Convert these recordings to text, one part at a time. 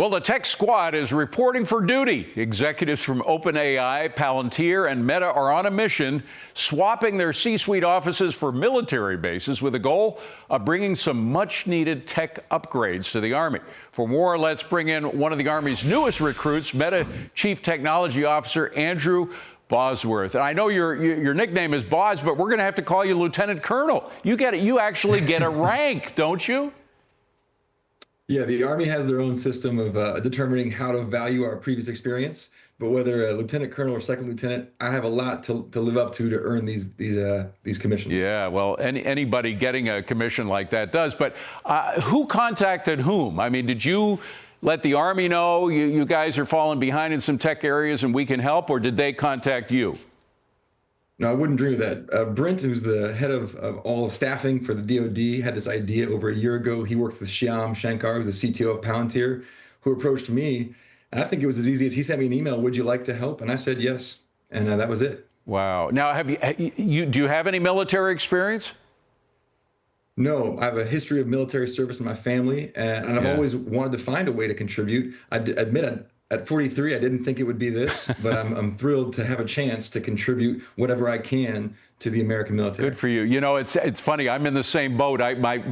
Well, the tech squad is reporting for duty. Executives from OpenAI, Palantir, and Meta are on a mission, swapping their C-suite offices for military bases with the goal of bringing some much-needed tech upgrades to the Army. For more, let's bring in one of the Army's newest recruits, Meta Chief Technology Officer Andrew Bosworth. And I know your nickname is Boz, but we're going to have to call you Lieutenant Colonel. You actually get a rank, don't you? Yeah, the Army has their own system of determining how to value our previous experience. But whether a lieutenant colonel or second lieutenant, I have a lot to live up to earn these commissions. Yeah, well, anybody getting a commission like that does. But who contacted whom? I mean, did you let the Army know you guys are falling behind in some tech areas and we can help, or did they contact you? No, I wouldn't dream of that. Brent, who's the head of all staffing for the DoD, had this idea over a year ago. He worked with Shyam Shankar, who's the CTO of Palantir, who approached me. And I think it was as easy as he sent me an email, "Would you like to help?" And I said yes. And that was it. Wow. Now, do you have any military experience? No, I have a history of military service in my family, and I've always wanted to find a way to contribute. I admit at 43, I didn't think it would be this, but I'm thrilled to have a chance to contribute whatever I can to the American military. Good for you. You know, it's funny. I'm in the same boat.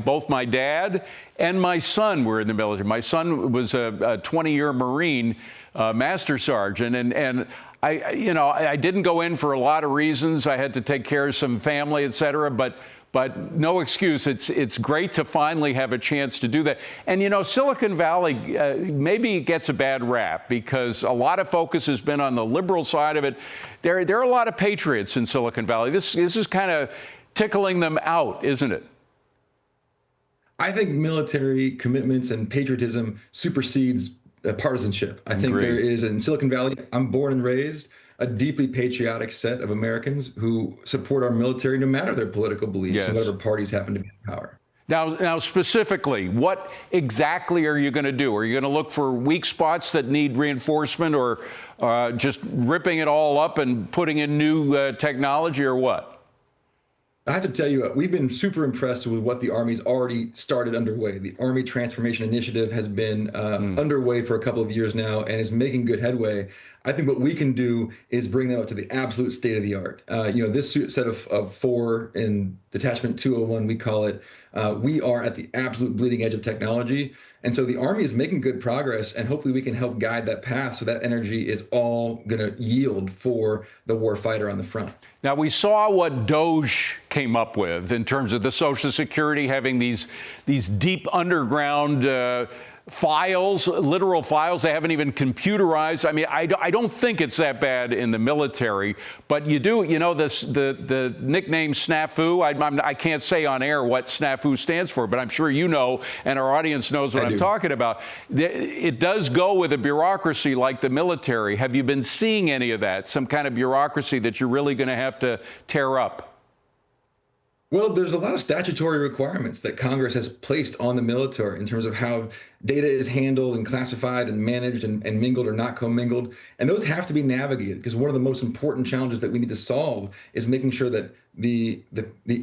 Both my dad and my son were in the military. My son was a 20-year Marine, Master Sergeant, and I didn't go in for a lot of reasons. I had to take care of some family, et cetera, but no excuse. It's great to finally have a chance to do that. And, Silicon Valley maybe gets a bad rap because a lot of focus has been on the liberal side of it. There are a lot of patriots in Silicon Valley. This is kind of tickling them out, isn't it? I think military commitments and patriotism supersedes partisanship. I think there is in Silicon Valley, I'm born and raised, a deeply patriotic set of Americans who support our military no matter their political beliefs and whatever parties happen to be in power. Now, specifically, what exactly are you going to do? Are you going to look for weak spots that need reinforcement, or just ripping it all up and putting in new technology, or what? I have to tell you, we've been super impressed with what the Army's already started underway. The Army Transformation Initiative has been underway for a couple of years now and is making good headway. I think what we can do is bring them up to the absolute state of the art. This set of 4 in Detachment 201, we call it, we are at the absolute bleeding edge of technology. And so the Army is making good progress, and hopefully we can help guide that path so that energy is all going to yield for the war fighter on the front. Now, we saw what DOGE came up with in terms of the Social Security having these deep underground files, literal files they haven't even computerized. I mean, I don't think it's that bad in the military, but you do, the nickname snafu, I can't say on air what snafu stands for, but I'm sure you know, and our audience knows what I'm talking about. It does go with a bureaucracy like the military. Have you been seeing any of that, some kind of bureaucracy that you're really going to have to tear up? Well, there's a lot of statutory requirements that Congress has placed on the military in terms of how data is handled and classified and managed and mingled or not commingled. And those have to be navigated, because one of the most important challenges that we need to solve is making sure that the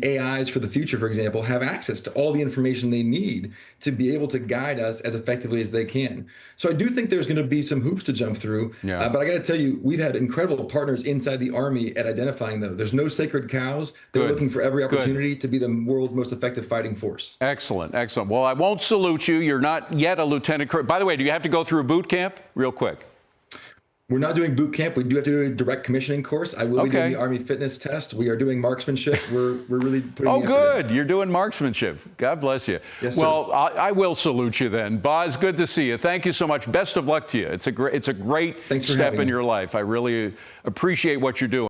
AIs for the future, for example, have access to all the information they need to be able to guide us as effectively as they can. So I do think there's going to be some hoops to jump through. But I got to tell you, we've had incredible partners inside the Army at identifying those. There's no sacred cows. They're looking for every opportunity to be the world's most effective fighting force. Excellent, excellent. Well, I won't salute you. You're not yet a lieutenant colonel. By the way, do you have to go through a boot camp? Real quick. We're not doing boot camp. We do have to do a direct commissioning course. I will be doing the Army fitness test. We are doing marksmanship. We're really putting Oh, good. You're doing marksmanship. God bless you. Yes, well, I will salute you then. Boz, good to see you. Thank you so much. Best of luck to you. It's a great step in your life. I really appreciate what you're doing.